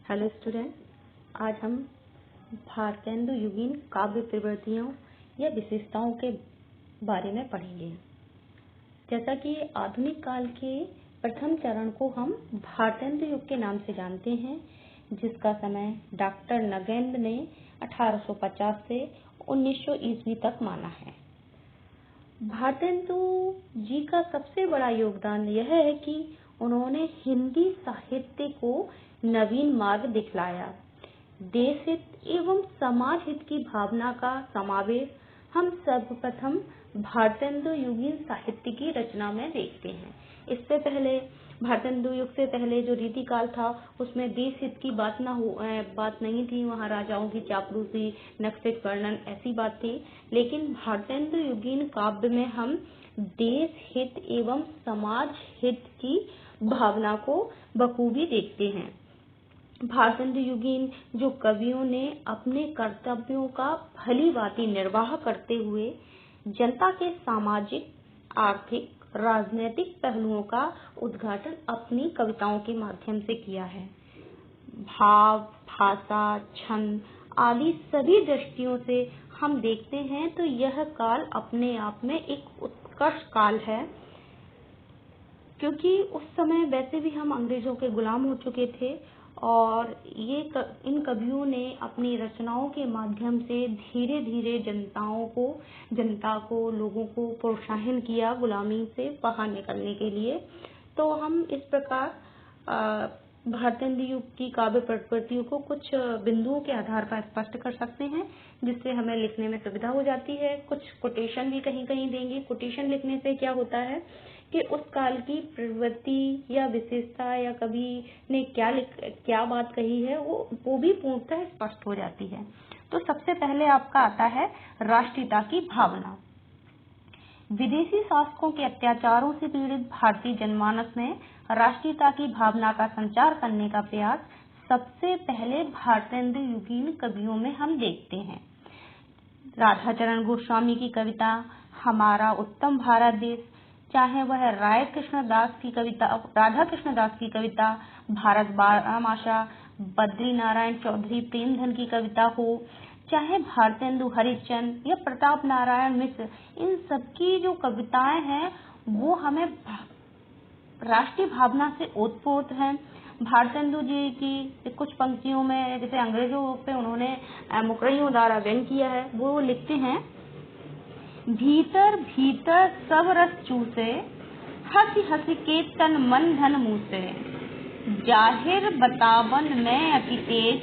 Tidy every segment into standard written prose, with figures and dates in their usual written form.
Hello student, आज हम भारतेंदु युगीन काव्य प्रवृत्तियों या विशेषताओं के बारे में पढ़ेंगे। जैसा कि आधुनिक काल के प्रथम चरण को हम भारतेंदु युग के नाम से जानते हैं, जिसका समय डॉक्टर नगेंद्र ने 1850 से 1900 ईस्वी तक माना है। भारतेंदु जी का सबसे बड़ा योगदान यह है कि उन्होंने हिंदी साहित्य को नवीन मार्ग दिखलाया। देश हित एवं समाज हित की भावना का समावेश हम सर्वप्रथम भारतेंदु युगीन साहित्य की रचना में देखते हैं। इससे पहले भारतेंदु युग से पहले जो रीतिकाल था उसमें देश हित की बात नहीं थी। वहाँ राजाओं की चापलूसी, नक्सलिक वर्णन ऐसी बात थी। लेकिन भारतेंदु युगीन काव्य में हम देश हित एवं समाज हित की भावना को बखूबी देखते हैं। भारतेंदु युगीन जो कवियों ने अपने कर्तव्यों का भलीभांति निर्वाह करते हुए जनता के सामाजिक, आर्थिक, राजनीतिक पहलुओं का उद्घाटन अपनी कविताओं के माध्यम से किया है। भाव, भाषा, छंद आदि सभी दृष्टियों से हम देखते हैं तो यह काल अपने आप में एक उत्कृष्ट काल है, क्योंकि उस समय वैसे भी हम अंग्रेजों के गुलाम हो चुके थे और इन कवियों ने अपनी रचनाओं के माध्यम से धीरे धीरे जनता को लोगों को प्रोत्साहन किया गुलामी से बाहर निकलने के लिए। तो हम इस प्रकार भारतेंदु युग की काव्य प्रवृत्तियों को कुछ बिंदुओं के आधार पर स्पष्ट कर सकते हैं, जिससे हमें लिखने में सुविधा हो जाती है। कुछ कोटेशन भी कहीं कहीं देंगे। कोटेशन लिखने से क्या होता है कि उस काल की प्रवृत्ति या विशेषता या कवि ने क्या बात कही है वो भी पूर्णतः स्पष्ट हो जाती है। तो सबसे पहले आपका आता है राष्ट्रीयता की भावना। विदेशी शासकों के अत्याचारों से पीड़ित भारतीय जनमानस में राष्ट्रीयता की भावना का संचार करने का प्रयास सबसे पहले भारतेंदु युगीन कवियों में हम देखते हैं। राधाचरण गोस्वामी की कविता हमारा उत्तम भारत देश, चाहे वह राधा कृष्ण दास की कविता भारत बारहमासा, बद्री नारायण चौधरी प्रेमधन की कविता हो, चाहे भारतेंदु हरिश्चंद्र या प्रताप नारायण मिश्र, इन सबकी जो कविताएं हैं वो हमें राष्ट्रीय भावना से ओतप्रोत हैं। भारतेंदु जी की कुछ पंक्तियों में जैसे अंग्रेजों पे उन्होंने मुकरइयों द्वारा व्यंग किया है। वो लिखते हैं, भीतर भीतर सब रस चूसे, हंसी हंसी के तन मन धन मूसे, जाहिर बतावन में अति तेज,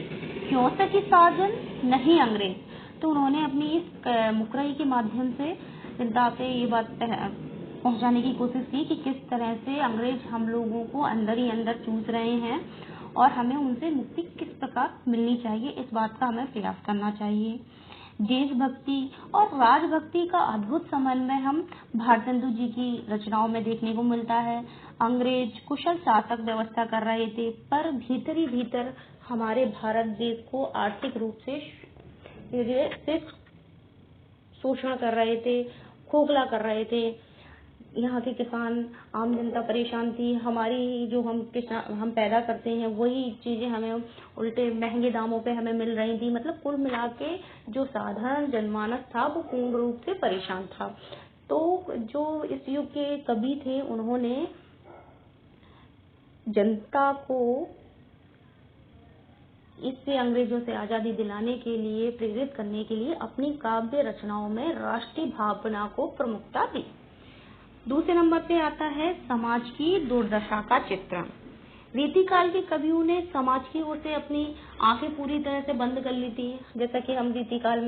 क्यों सकी साजन नहीं अंग्रेज। तो उन्होंने अपनी इस मुकरई के माध्यम से जनता पे ये बात पहुंचाने की कोशिश की कि किस तरह से अंग्रेज हम लोगों को अंदर ही अंदर चूस रहे हैं और हमें उनसे मुक्ति किस प्रकार मिलनी चाहिए, इस बात का हमें प्रयास करना चाहिए। देशभक्ति और राजभक्ति का अद्भुत समन्वय हम भारतेंदु जी की रचनाओं में देखने को मिलता है। अंग्रेज कुशल शासक व्यवस्था कर रहे थे, पर भीतर ही भीतर हमारे भारत देश को आर्थिक रूप से शोषण कर रहे थे, खोखला कर रहे थे। यहाँ के किसान, आम जनता परेशान थी। हमारी जो हम पैदा करते हैं वही चीजें हमें उल्टे महंगे दामों पे हमें मिल रही थी। मतलब कुल मिला के जो साधारण जनमानस था वो पूर्ण रूप से परेशान था। तो जो इस युग के कवि थे उन्होंने जनता को इससे अंग्रेजों से आजादी दिलाने के लिए, प्रेरित करने के लिए अपनी काव्य रचनाओं में राष्ट्रीय भावना को प्रमुखता दी। दूसरे नंबर पे आता है समाज की दुर्दशा का चित्रण। रीतिकाल के कवियों ने समाज की ओर से अपनी आंखें पूरी तरह से बंद कर ली थी। जैसा कि हम रीतिकाल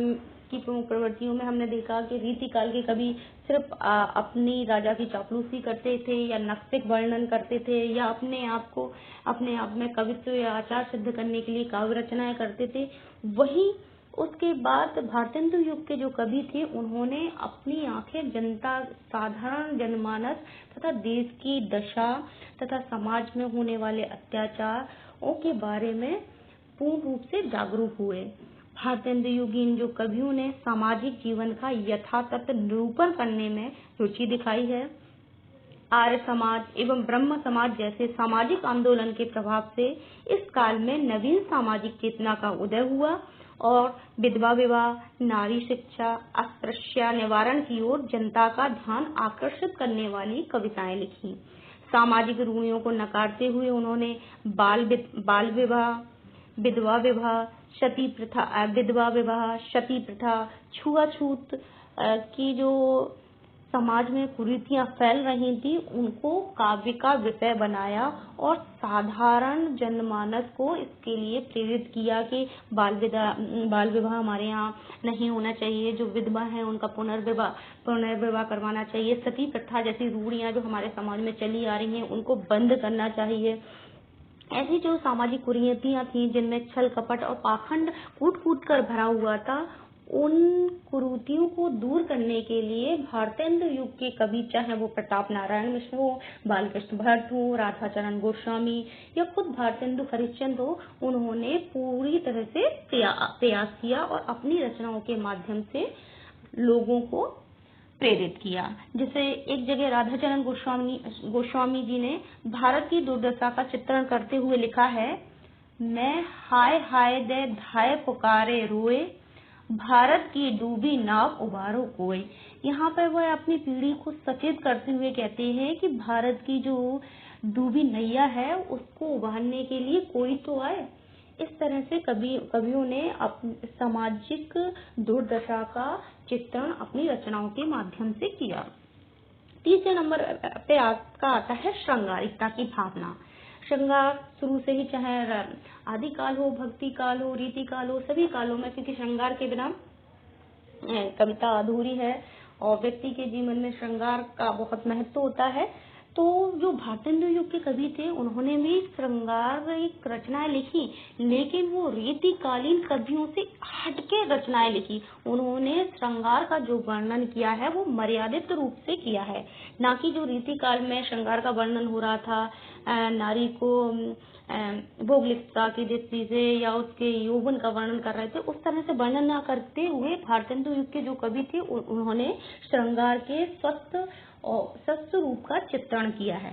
की प्रमुख प्रवृत्तियों में हमने देखा कि रीतिकाल के कवि सिर्फ अपनी राजा की चापलूसी करते थे या नक्सलिक वर्णन करते थे या अपने आप में कवित्व या आचार सिद्ध करने के लिए काव्य रचनाएं करते थे। वही उसके बाद भारतेंदु युग के जो कवि थे उन्होंने अपनी आंखें जनता, साधारण जनमानस तथा देश की दशा तथा समाज में होने वाले अत्याचारों के बारे में पूर्ण रूप से जागरूक हुए। भारतेंदु युगीन जो कवियों ने सामाजिक जीवन का यथातथ निरूपण करने में रुचि दिखाई है। आर्य समाज एवं ब्रह्म समाज जैसे सामाजिक आंदोलन के प्रभाव से इस काल में नवीन सामाजिक चेतना का उदय हुआ और विधवा विवाह, नारी शिक्षा, अस्पृश्यता निवारण की ओर जनता का ध्यान आकर्षित करने वाली कविताएं लिखी। सामाजिक रूढ़ियों को नकारते हुए उन्होंने बाल विवाह, विधवा विवाह, सती प्रथा, छुआछूत की जो समाज में कुरीतियां फैल रही थी उनको काव्य का विषय बनाया और साधारण जनमानस को इसके लिए प्रेरित किया कि बाल विवाह हमारे यहाँ नहीं होना चाहिए, जो विधवा है उनका पुनर्विवाह करवाना चाहिए, सती प्रथा जैसी रूढ़ियां जो हमारे समाज में चली आ रही हैं उनको बंद करना चाहिए। ऐसी जो सामाजिक कुरीतियां थी जिनमें छल कपट और पाखंड कूट कर भरा हुआ था, उन कुरीतियों को दूर करने के लिए भारतेंदु युग के कवि, चाहे वो प्रताप नारायण मिश्र हो, बालकृष्ण भट्ट हो, राधाचरण गोस्वामी या खुद भारतेंदु हरिश्चंद्र हो, उन्होंने पूरी तरह से प्रयास किया और अपनी रचनाओं के माध्यम से लोगों को प्रेरित किया। जैसे एक जगह राधाचरण गोस्वामी जी ने भारत की दुर्दशा का चित्रण करते हुए लिखा है, मैं हाय हाय दे धाय पुकारे रोए, भारत की डूबी नाव उबारो कोई। यहाँ पर वह अपनी पीढ़ी को सचेत करते हुए कहते हैं कि भारत की जो डूबी नैया है उसको उबारने के लिए कोई तो आए। इस तरह से कवियों ने सामाजिक दुर्दशा का चित्रण अपनी रचनाओं के माध्यम से किया। तीसरे नंबर पे आता है श्रृंगारिकता की भावना। श्रृंगार शुरू से ही, चाहे आदि काल हो, भक्ति काल हो, रीति काल हो, सभी कालों में, क्योंकि श्रृंगार के बिना कविता अधूरी है और व्यक्ति के जीवन में श्रृंगार का बहुत महत्व होता है। तो जो भारतेंदु युग के कवि थे उन्होंने भी श्रृंगारिक रचनाएं लिखी, लेकिन वो रीतिकालीन कवियों से हटके रचनाएं लिखी। उन्होंने श्रृंगार का जो वर्णन किया है वो मर्यादित रूप से किया है, ना कि जो रीतिकाल में श्रृंगार का वर्णन हो रहा था, नारी को भोगलिप्तता की दृष्टि से या उसके यौवन का वर्णन कर रहे थे, उस तरह से वर्णन न करते हुए भारतेंदु युग के जो कवि थे उन्होंने श्रृंगार के स्वस्थ रूप का चित्रण किया है।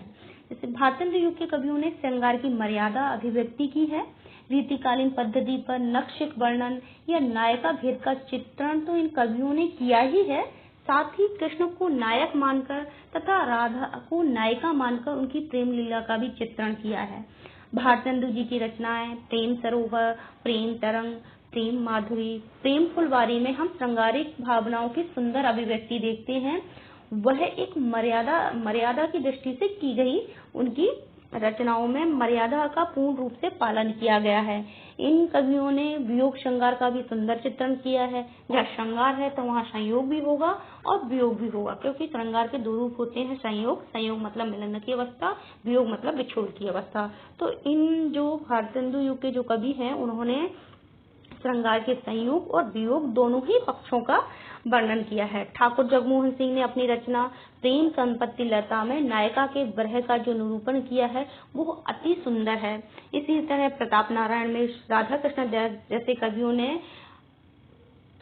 जैसे भारतेंदु युग के कवियों ने श्रृंगार की मर्यादा अभिव्यक्ति की है। रीतिकालीन पद्धति पर नक्शिक वर्णन या नायिका भेद का चित्रण तो इन कवियों ने किया ही है, साथ ही कृष्ण को नायक मानकर तथा राधा को नायिका मानकर उनकी प्रेम लीला का भी चित्रण किया है। भारतेंदु जी की रचनाएं प्रेम सरोवर, प्रेम तरंग, प्रेम माधुरी, प्रेम फुलवारी में हम श्रृंगारिक भावनाओं की सुंदर अभिव्यक्ति देखते हैं। वह एक मर्यादा की दृष्टि से की गई उनकी रचनाओं में मर्यादा का पूर्ण रूप से पालन किया गया है। इन कवियों ने वियोग श्रृंगार का भी सुंदर चित्रण किया है। जहाँ श्रृंगार है तो वहाँ संयोग भी होगा और वियोग भी होगा, क्योंकि श्रृंगार के दो रूप होते हैं, संयोग मतलब मिलन की अवस्था, वियोग मतलब विछोड़ की अवस्था। तो इन जो भारतेंदु युग के जो कवि हैं उन्होंने श्रृंगार के संयोग और वियोग दोनों ही पक्षों का वर्णन किया है। ठाकुर जगमोहन सिंह ने अपनी रचना प्रेम संपत्ति लता में नायिका के विरह का जो निरूपण किया है वो अति सुंदर है। इसी तरह प्रताप नारायण मिश्र, राधा कृष्ण जैसे कवियों ने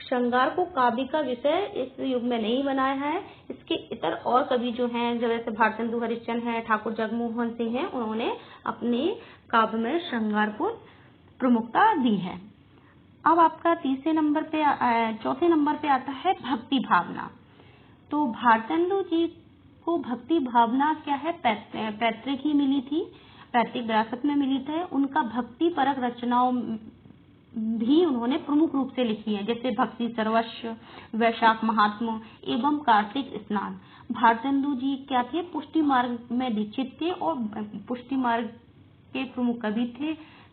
श्रृंगार को काव्य का विषय इस युग में नहीं बनाया है। इसके इतर और कवि जो हैं, जैसे भारतेंदु हरिश्चंद्र हैं, ठाकुर जगमोहन सिंह हैं, उन्होंने अपने काव्य में श्रृंगार को प्रमुखता दी है। अब आपका चौथे नंबर पे आता है भक्ति भावना। तो भारतेंदु जी को भक्ति भावना क्या है, पैतृक ही मिली थी, पैतृक विरासत में मिली थी। उनका भक्ति परक रचनाओं भी उन्होंने प्रमुख रूप से लिखी है, जैसे भक्ति सर्वस्व, वैशाख महात्मा एवं कार्तिक स्नान। भारतेंदु जी क्या थे, पुष्टि मार्ग में दीक्षित थे और पुष्टि मार्ग के प्रमुख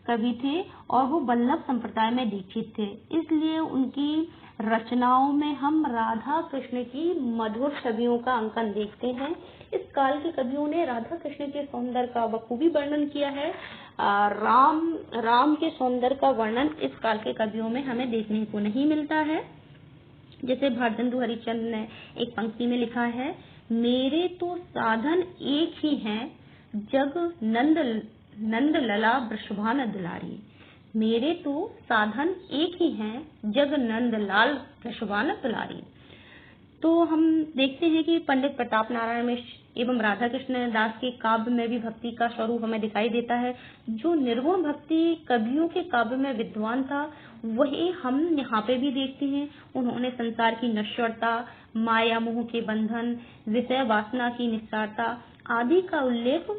कवि थे और वो वल्लभ संप्रदाय में दीक्षित थे। इसलिए उनकी रचनाओं में हम राधा कृष्ण की मधुर छवियों का अंकन देखते हैं। इस काल के कवियों ने राधा कृष्ण के सौंदर्य का बखूबी वर्णन किया है। राम के सौंदर्य का वर्णन इस काल के कवियों में हमें देखने को नहीं मिलता है। जैसे भारतेंदु हरिश्चंद्र ने एक पंक्ति में लिखा है, मेरे तो साधन एक ही हैं, जग नंद लला वृषभान दुलारी। मेरे तो साधन एक ही हैं, जग नंद लाल वृषभान दुलारी। तो हम देखते हैं कि पंडित प्रताप नारायण मिश्र एवं राधा कृष्ण दास के काव्य में भी भक्ति का स्वरूप हमें दिखाई देता है। जो निर्गुण भक्ति कवियों के काव्य में विद्वान था, वही हम यहाँ पे भी देखते हैं। उन्होंने संसार की नश्वरता, माया मोह के बंधन, विषय वासना की निस्सारता आदि का उल्लेख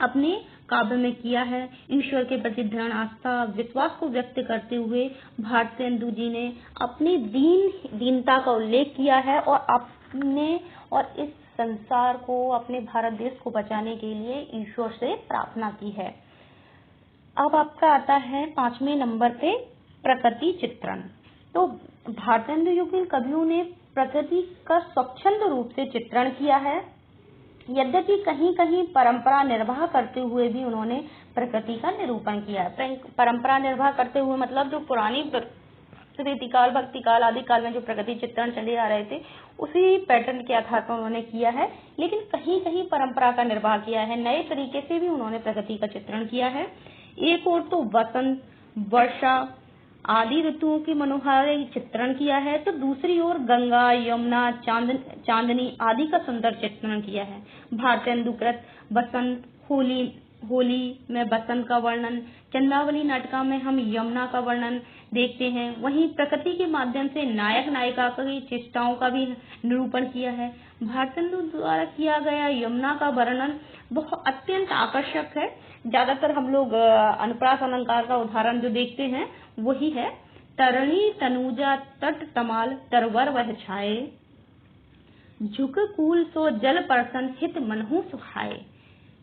अपने काव्य में किया है। ईश्वर के प्रति दृढ़ आस्था, विश्वास को व्यक्त करते हुए भारतेंदु जी ने अपनी दीनता का उल्लेख किया है और इस संसार को, अपने भारत देश को बचाने के लिए ईश्वर से प्रार्थना की है। अब आपका आता है 5वें नंबर पे प्रकृति चित्रण। तो भारतेंदु युग के कवियों ने प्रकृति का स्वच्छंद रूप से चित्रण किया है। यद्यपि कहीं कहीं परंपरा निर्वाह करते हुए भी उन्होंने प्रकृति का निरूपण किया है। परंपरा निर्वाह करते हुए मतलब जो पुरानी रीतिकाल, भक्ति काल आदि काल में जो प्रकृति चित्रण चले आ रहे थे, उसी पैटर्न के आधार पर उन्होंने किया है। लेकिन कहीं कहीं परंपरा का निर्वाह किया है, नए तरीके से भी उन्होंने प्रकृति का चित्रण किया है। एक ओर तो वसंत, वर्षा आदि ऋतुओं की मनोहारी चित्रण किया है, तो दूसरी ओर गंगा, यमुना, चांदनी आदि का सुंदर चित्रण किया है। भारतेंदु कृत बसंत, होली में बसंत का वर्णन, चंद्रावली नाटिका में हम यमुना का वर्णन देखते हैं। वहीं प्रकृति के माध्यम से नायक नायिका की चेष्टाओं का भी निरूपण किया है। भारतेंदु द्वारा किया गया यमुना का वर्णन बहुत अत्यंत आकर्षक है। ज्यादातर हम लोग अनुप्रास अलंकार का उदाहरण जो देखते हैं वही है। तरणी तनुजा तट तमाल तरवर वह छाए, झुक कूल सो जल परसन हित मनहु सुहाए।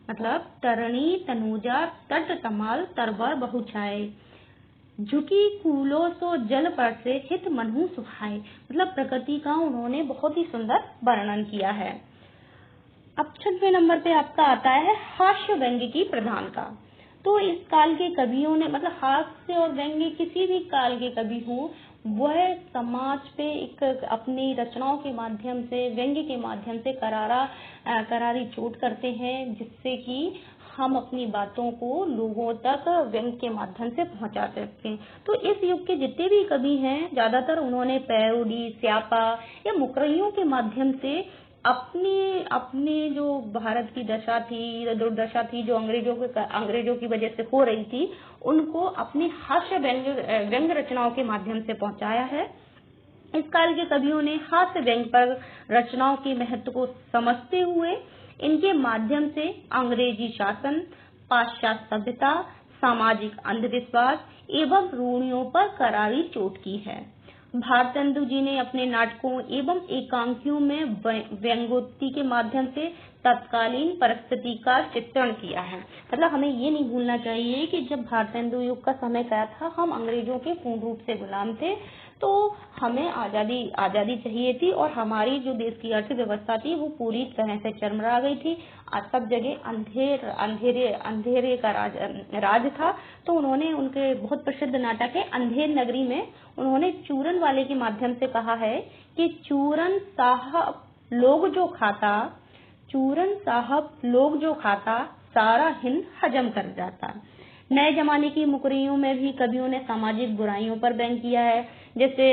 मतलब तरणी तनुजा तट तमाल तरवर बहु छाए, झुकी कूलो सो जल पर से हित मनहु सुहाए। मतलब प्रकृति का उन्होंने बहुत ही सुंदर वर्णन किया है। अब 6वें नंबर पे आपका आता है हास्य व्यंग्य की प्रधान का। तो इस काल के कवियों ने, मतलब हास्य और व्यंग्य किसी भी काल के कवि हो, वह समाज पे एक अपनी रचनाओं के माध्यम से, व्यंग्य के माध्यम से करारी चोट करते हैं, जिससे कि हम अपनी बातों को लोगों तक व्यंग्य के माध्यम से पहुंचा सकते हैं। तो इस युग के जितने भी कवि हैं, ज्यादातर उन्होंने पैरोडी, स्यापा या मुकरइयों के माध्यम से अपनी जो भारत की दशा थी, दुर्दशा थी, जो अंग्रेजों की वजह से हो रही थी, उनको अपनी हास्य व्यंग्य रचनाओं के माध्यम से पहुंचाया है। इस काल के कवियों ने हास्य व्यंग्य पर रचनाओं के महत्व को समझते हुए इनके माध्यम से अंग्रेजी शासन, पाश्चात्य सभ्यता, सामाजिक अंधविश्वास एवं रूढ़ियों पर करारी चोट की है। भारतेंदु जी ने अपने नाटकों एवं एकांकियों में व्यंग्योक्ति के माध्यम से तत्कालीन परिस्थिति का चित्रण किया है। मतलब हमें ये नहीं भूलना चाहिए कि जब भारतेंदु युग का समय क्या था, हम अंग्रेजों के पूर्ण रूप से गुलाम थे, तो हमें आजादी चाहिए थी और हमारी जो देश की अर्थव्यवस्था थी वो पूरी तरह से चरमरा गई थी। आज सब जगह अंधेरे का राज था। तो उन्होंने उनके बहुत प्रसिद्ध नाटक है अंधेर नगरी में उन्होंने चूरन वाले के माध्यम से कहा है कि चूरन साहब लोग जो खाता सारा हिंद हजम कर जाता। नए जमाने की मुकरियों में भी कवियों ने सामाजिक बुराइयों पर व्यंग्य किया है। जैसे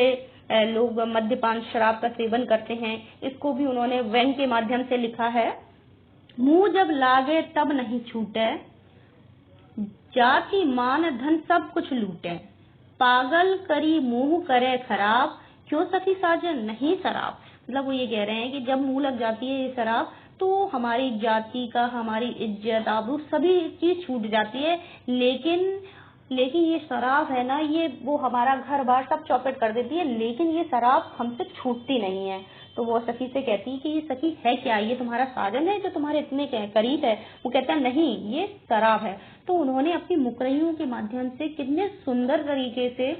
लोग मद्यपान, शराब का सेवन करते हैं, इसको भी उन्होंने व्यंग्य के माध्यम से लिखा है। मुंह जब लागे तब नहीं छूटे, जाति मान धन सब कुछ लूटे, पागल करी मुंह करे खराब, क्यों सखी साजन नहीं शराब। मतलब वो ये कह रहे हैं कि जब मुंह लग जाती है ये शराब तो हमारी जाति का, हमारी इज्जत, आबरू सभी चीज छूट जाती है, लेकिन ये शराब है ना, ये वो हमारा घर बार सब चौपट कर देती है, लेकिन ये शराब हमसे छूटती नहीं है। तो वो सखी से कहती है कि ये सखी है क्या, ये तुम्हारा साजन है जो तुम्हारे इतने करीब है। वो कहता है नहीं, ये शराब है। तो उन्होंने अपनी मुकरइयों के माध्यम से कितने सुंदर तरीके से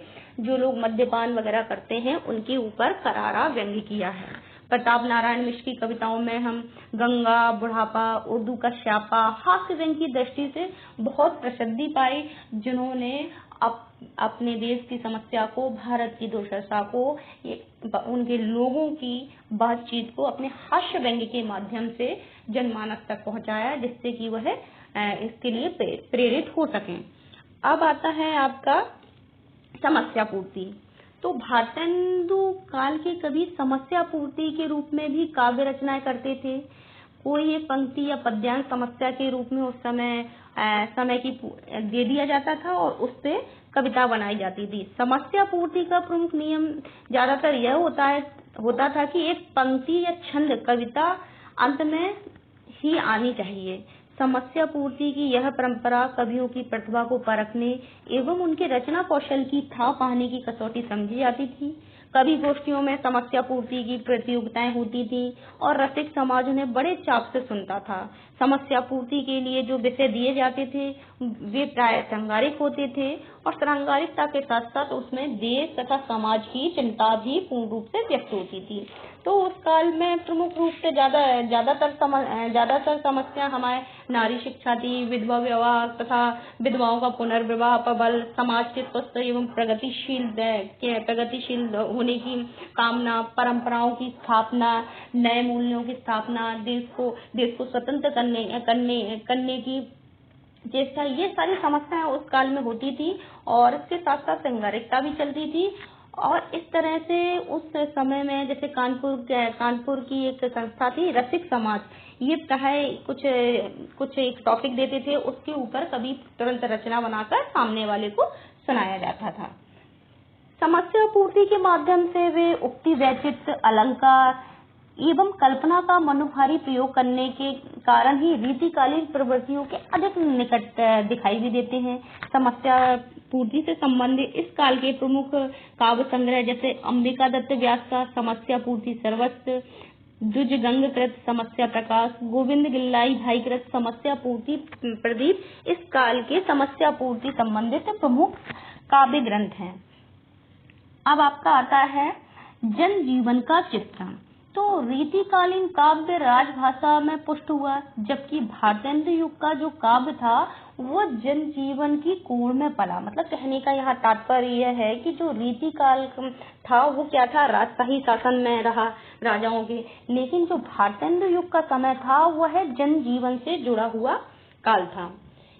जो लोग मद्यपान वगैरह करते हैं उनके ऊपर करारा व्यंग्य किया है। प्रताप नारायण मिश्र की कविताओं में हम गंगा, बुढ़ापा, उर्दू का श्यापा हास्य व्यंग्य की दृष्टि से बहुत प्रसिद्धि पाई, जिन्होंने अपने देश की समस्या को, भारत की दुर्दशा को, उनके लोगों की बातचीत को अपने हास्य व्यंग्य के माध्यम से जनमानस तक पहुंचाया, जिससे कि वह इसके लिए प्रेरित हो सकें। अब आता है आपका समस्या पूर्ति। तो भारतेंदु काल के कवि समस्या पूर्ति के रूप में भी काव्य रचनाएं करते थे। कोई एक पंक्ति या पद्यांश समस्या के रूप में उस समय समय की दे दिया जाता था और उस पे कविता बनाई जाती थी। समस्या पूर्ति का प्रमुख नियम ज्यादातर यह होता था कि एक पंक्ति या छंद कविता अंत में ही आनी चाहिए। समस्या पूर्ति की यह परंपरा कवियों की प्रतिभा को परखने एवं उनके रचना कौशल की थाह पाने की कसौटी समझी जाती थी। कवि गोष्ठियों में समस्या पूर्ति की प्रतियोगिताएं होती थी और रसिक समाज उन्हें बड़े चाव से सुनता था। समस्या पूर्ति के लिए जो विषय दिए जाते थे वे प्राय श्रृंगारिक होते थे और श्रृंगारिकता के साथ साथ उसमें देश तथा समाज की चिंता भी पूर्ण रूप से व्यक्त होती थी। तो उस काल में प्रमुख रूप से ज्यादातर समस्या हमारे नारी शिक्षा थी, विधवा विवाह तथा विधवाओं का पुनर्विवाह, प्रबल समाज के स्वस्थ एवं प्रगतिशील होने की कामना, परंपराओं की स्थापना, नए मूल्यों की स्थापना, देश को स्वतंत्र करने की चेष्टा, ये सारी समस्याएं उस काल में होती थी और इसके साथ साथ श्रृंगारिकता भी चलती थी। और इस तरह से उस समय में जैसे कानपुर की एक संस्था थी रसिक समाज, ये प्राय कुछ एक टॉपिक देते थे, उसके ऊपर कभी तुरंत रचना बनाकर सामने वाले को सुनाया जाता था। समस्या पूर्ति के माध्यम से वे उक्ति, वैचित्र, अलंकार एवं कल्पना का मनोहारी प्रयोग करने के कारण ही रीतिकालीन प्रवृत्तियों के अधिक निकट दिखाई भी देते हैं। समस्या पूर्ति से संबंधित इस काल के प्रमुख काव्य संग्रह जैसे अंबिका दत्त व्यास का समस्या पूर्ति सर्वस्व, द्विजगंग कृत समस्या प्रकाश, गोविंद गिल्लाई भाई कृत समस्या पूर्ति प्रदीप इस काल के समस्या पूर्ति संबंधित प्रमुख काव्य ग्रंथ हैं। अब आपका आता है जन जीवन का चित्रण। तो रीतिकालीन काव्य राजभाषा में पुष्ट हुआ, जबकि भारतेंद्र युग का जो काव्य था वो जन जीवन की कोण में पला। मतलब कहने का यहाँ तात्पर्य यह है कि जो रीतिकाल था वो क्या था, राजशाही शासन में रहा राजाओं के, लेकिन जो भारतेंद्र युग का समय था वह जन जीवन से जुड़ा हुआ काल था।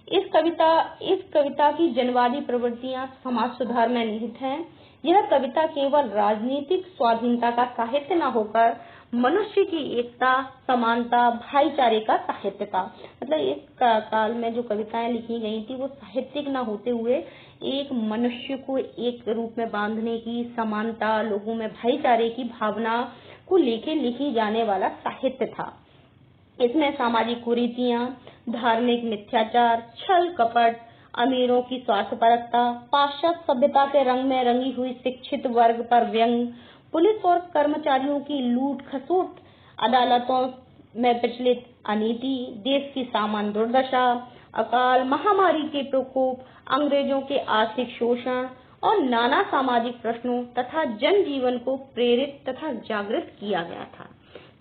इस कविता की जनवादी प्रवृत्तियां समाज सुधार में निहित हैं। यह कविता केवल राजनीतिक स्वाधीनता का साहित्य न होकर मनुष्य की एकता, समानता, भाईचारे का साहित्य था। मतलब इस काल में जो कविताएं लिखी गई थी वो साहित्यिक न होते हुए एक मनुष्य को एक रूप में बांधने की, समानता, लोगों में भाईचारे की भावना को लेके लिखी जाने वाला साहित्य था। इसमें सामाजिक कुरीतियां, धार्मिक मिथ्याचार, छल कपट, अमीरों की स्वार्थपरकता, पाश्चात्य सभ्यता के रंग में रंगी हुई शिक्षित वर्ग पर व्यंग, पुलिस और कर्मचारियों की लूट खसोट, अदालतों में प्रचलित अनीति, देश की सामान्य दुर्दशा, अकाल, महामारी के प्रकोप, अंग्रेजों के आर्थिक शोषण और नाना सामाजिक प्रश्नों तथा जन जीवन को प्रेरित तथा जागृत किया गया था।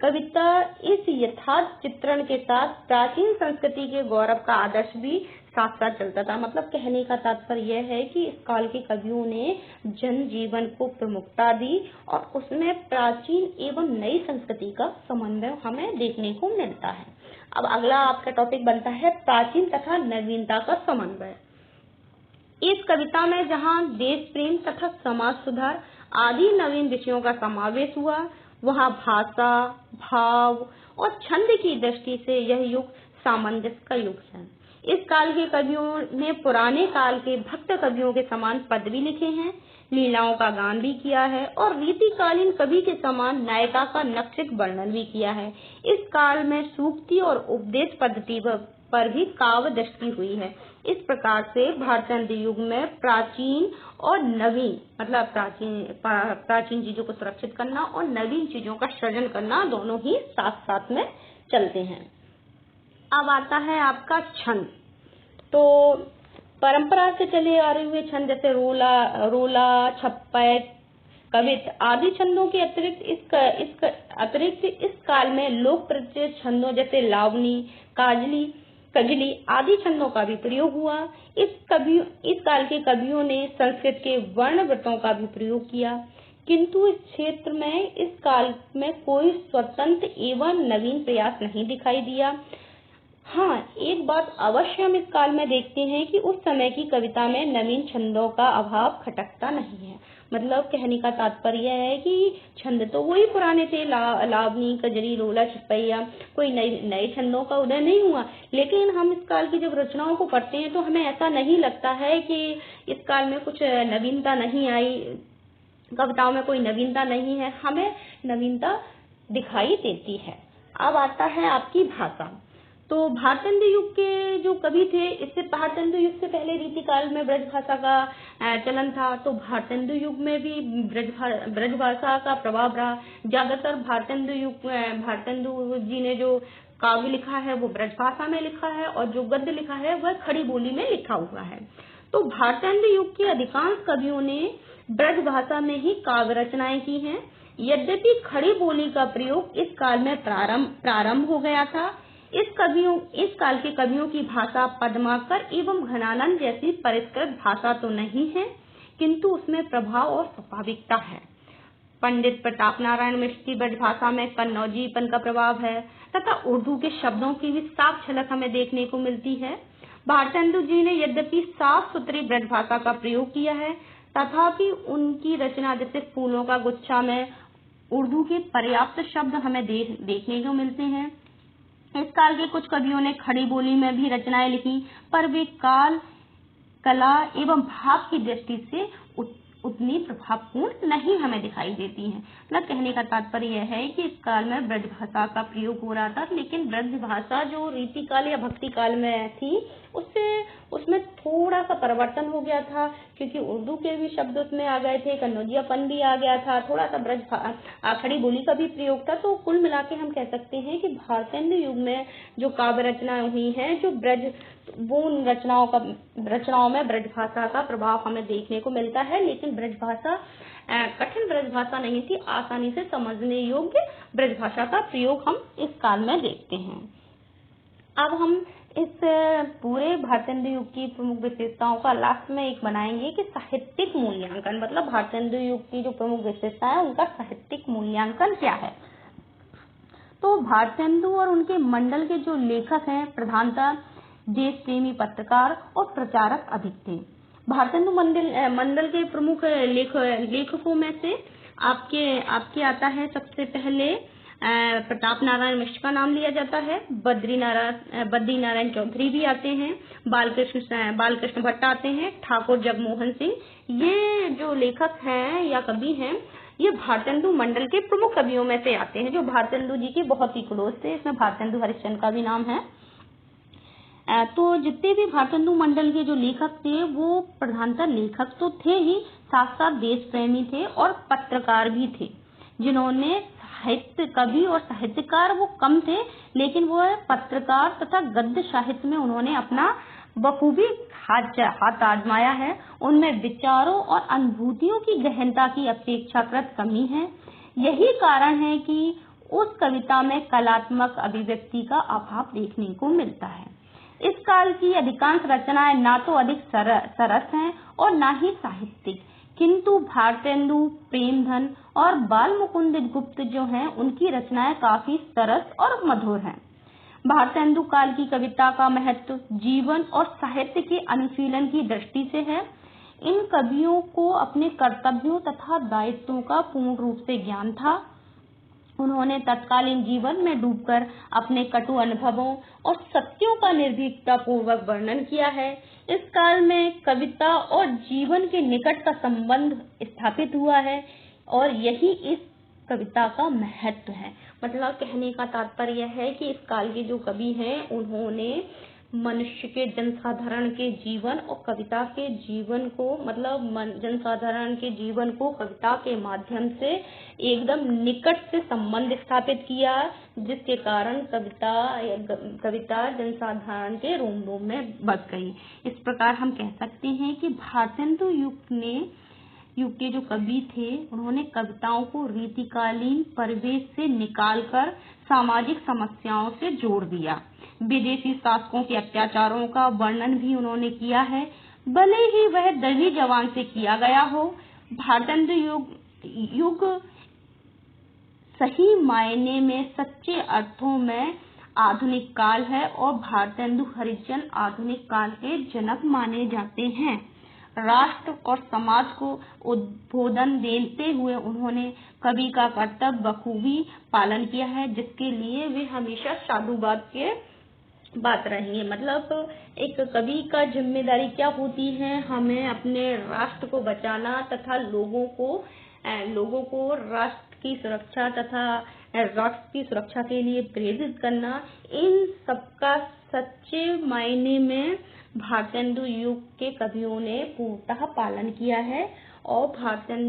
कविता इस यथार्थ चित्रण के साथ प्राचीन संस्कृति के गौरव का आदर्श भी साथ साथ चलता था। मतलब कहने का तात्पर्य यह है कि इस काल के कवियों ने जन जीवन को प्रमुखता दी और उसमें प्राचीन एवं नई संस्कृति का समन्वय हमें देखने को मिलता है। अब अगला आपका टॉपिक बनता है प्राचीन तथा नवीनता का समन्वय। इस कविता में जहाँ देश प्रेम तथा समाज सुधार आदि नवीन विषयों का समावेश हुआ, वहाँ भाषा, भाव और छंद की दृष्टि से यह युग सामंजस्य का युग है। इस काल के कवियों ने पुराने काल के भक्त कवियों के समान पद भी लिखे हैं, लीलाओं का गान भी किया है और रीतिकालीन कवि के समान नायिका का नक्षिक वर्णन भी किया है। इस काल में सूक्ति और उपदेश पद्धति पर भी काव्य दृष्टि हुई है। इस प्रकार से भारतेंद्र युग में प्राचीन और नवीन, मतलब प्राचीन चीजों को सुरक्षित करना और नवीन चीजों का सृजन करना दोनों ही साथ साथ में चलते हैं। अब आता है आपका छंद। तो परंपरा से चले आ रहे हुए छंद जैसे रोला, छप्पर, कवित आदि छंदों के अतिरिक्त इस काल में लोक प्रचलित छंदों जैसे लावनी, कजली आदि छंदों का भी प्रयोग हुआ। इस काल के कवियों ने संस्कृत के वर्ण वृत्तों का भी प्रयोग किया, किंतु इस क्षेत्र में इस काल में कोई स्वतंत्र एवं नवीन प्रयास नहीं दिखाई दिया। हाँ, एक बात अवश्य हम इस काल में देखते हैं कि उस समय की कविता में नवीन छंदों का अभाव खटकता नहीं है। मतलब कहने का तात्पर्य है कि छंद तो वही पुराने थे, लावनी, कजरी, रोला, छपैया, कोई नए छंदों का उदय नहीं हुआ। लेकिन हम इस काल की जब रचनाओं को पढ़ते हैं तो हमें ऐसा नहीं लगता है कि इस काल में कुछ नवीनता नहीं आई, कविताओं में कोई नवीनता नहीं है, हमें नवीनता दिखाई देती है। अब आता है आपकी भाषा। तो भारतेंदु युग के जो कवि थे, इससे भारतेंदु युग से पहले रीतिकाल में ब्रज भाषा का चलन था। तो भारतेंदु युग में भी ब्रज भाषा का प्रभाव रहा। ज्यादातर भारतेंदु जी ने जो काव्य लिखा है वो ब्रज भाषा में लिखा है, और जो गद्य लिखा है वह खड़ी बोली में लिखा हुआ है। तो भारतेंदु युग के अधिकांश कवियों ने ब्रज भाषा में ही काव्य रचनाएं की हैं। यद्यपि खड़ी बोली का प्रयोग इस काल में प्रारंभ हो गया था। इस काल के कवियों की भाषा पद्माकर एवं घनानंद जैसी परिष्कृत भाषा तो नहीं है, किंतु उसमें प्रभाव और स्वाभाविकता है। पंडित प्रताप नारायण मिश्र की ब्रज भाषा में कन्नौजीपन का प्रभाव है, तथा उर्दू के शब्दों की भी साफ झलक हमें देखने को मिलती है। भारतेंदु जी ने यद्यपि साफ सुथरी ब्रज भाषा का प्रयोग किया है, तथापि उनकी रचना जैसे फूलों का गुच्छा में उर्दू के पर्याप्त शब्द हमें देखने को मिलते हैं। इस काल के कुछ कवियों ने खड़ी बोली में भी रचनाएं लिखी, पर वे काल, कला एवं भाव की दृष्टि से उतनी प्रभावपूर्ण नहीं हमें दिखाई देती हैं। मतलब कहने का तात्पर्य यह है कि इस काल में ब्रज भाषा का प्रयोग हो रहा था, लेकिन ब्रज भाषा जो रीति काल या भक्ति काल में थी उसमें थोड़ा सा परिवर्तन हो गया था, क्योंकि उर्दू के भी शब्द उसमें आ गए थे, कन्नौजियापन भी आ गया था, थोड़ा सा खड़ी बोली का भी प्रयोग था। तो कुल मिला के हम कह सकते हैं कि भारतेंदु युग में जो काव्य रचनाएं हुई हैं, जो वो उन रचनाओं में ब्रज भाषा का प्रभाव हमें देखने को मिलता है। लेकिन ब्रज भाषा कठिन ब्रज भाषा नहीं थी, आसानी से समझने योग्य ब्रज भाषा का प्रयोग हम इस काल में देखते हैं। अब हम इस पूरे भारतेंदु युग की प्रमुख विशेषताओं का लास्ट में एक बनाएंगे कि साहित्यिक मूल्यांकन, मतलब भारतेंदु युग की जो प्रमुख विशेषता है उनका साहित्यिक मूल्यांकन क्या है। तो भारतेंदु और उनके मंडल के जो लेखक हैं, प्रधानतः देश प्रेमी पत्रकार और प्रचारक अधिक थे। भारतेंदु मंडल के प्रमुख लेखकों में से आपके आता है सबसे पहले प्रताप नारायण मिश्र का नाम लिया जाता है, बद्री नारायण चौधरी भी आते हैं, बालकृष्ण भट्ट आते हैं, ठाकुर जगमोहन सिंह। ये जो लेखक हैं या कवि हैं, ये भारतेंदु मंडल के प्रमुख कवियों में से आते हैं, जो भारतेंदु जी के बहुत ही क्लोज थे। इसमें भारतेंदु हरिश्चंद्र का भी नाम है। तो जितने भी भारतेंदु मंडल के जो लेखक थे वो प्रधानतः लेखक तो थे ही, साथ साथ देश प्रेमी थे और पत्रकार भी थे, जिन्होंने साहित्य, कवि और साहित्यकार वो कम थे, लेकिन वो पत्रकार तथा गद्य साहित्य में उन्होंने अपना बखूबी हाथ आजमाया है। उनमें विचारों और अनुभूतियों की गहनता की अपेक्षाकृत कमी है। यही कारण है कि उस कविता में कलात्मक अभिव्यक्ति का अभाव देखने को मिलता है। इस काल की अधिकांश रचनाएं ना तो अधिक सरस हैं और ना ही साहित्यिक, किंतु भारतेंदु, प्रेमधन और बाल मुकुंद गुप्त जो हैं, उनकी रचनाएं काफी सरस और मधुर हैं। भारतेंदु काल की कविता का महत्व जीवन और साहित्य के अनुशीलन की दृष्टि से है। इन कवियों को अपने कर्तव्यों तथा दायित्वों का पूर्ण रूप से ज्ञान था। उन्होंने तत्कालीन जीवन में डूबकर अपने कटु अनुभवों और सत्यों का निर्भीकता पूर्वक वर्णन किया है। इस काल में कविता और जीवन के निकट का संबंध स्थापित हुआ है, और यही इस कविता का महत्व है। मतलब कहने का तात्पर्य है कि इस काल के जो कवि हैं, उन्होंने मनुष्य के, जनसाधारण के जीवन और कविता के जीवन को, मतलब जनसाधारण के जीवन को कविता के माध्यम से एकदम निकट से संबंध स्थापित किया, जिसके कारण कविता जनसाधारण के रोम रोम में बस गई। इस प्रकार हम कह सकते हैं कि भारतेंदु युग के जो कवि थे, उन्होंने कविताओं को रीतिकालीन परिवेश से निकालकर सामाजिक समस्याओं से जोड़ दिया। विदेशी शासकों के अत्याचारों का वर्णन भी उन्होंने किया है, भले ही वह दर्जी जबान से किया गया हो। भारतेंदु युग सही मायने में, सच्चे अर्थों में आधुनिक काल है, और भारतेंदु हरिश्चंद्र आधुनिक काल के जनक माने जाते हैं। राष्ट्र और समाज को उद्बोधन देते हुए उन्होंने कवि का कर्तव्य बखूबी पालन किया है, जिसके लिए वे हमेशा साधुवाद के बात रहेंगे। मतलब एक कवि का जिम्मेदारी क्या होती है, हमें अपने राष्ट्र को बचाना तथा लोगों को राष्ट्र की सुरक्षा तथा राष्ट्र की सुरक्षा के लिए प्रेरित करना। इन सबका सच्चे मायने में भारतेंदु युग के कवियों ने पूर्णतः पालन किया है और भारतेंदु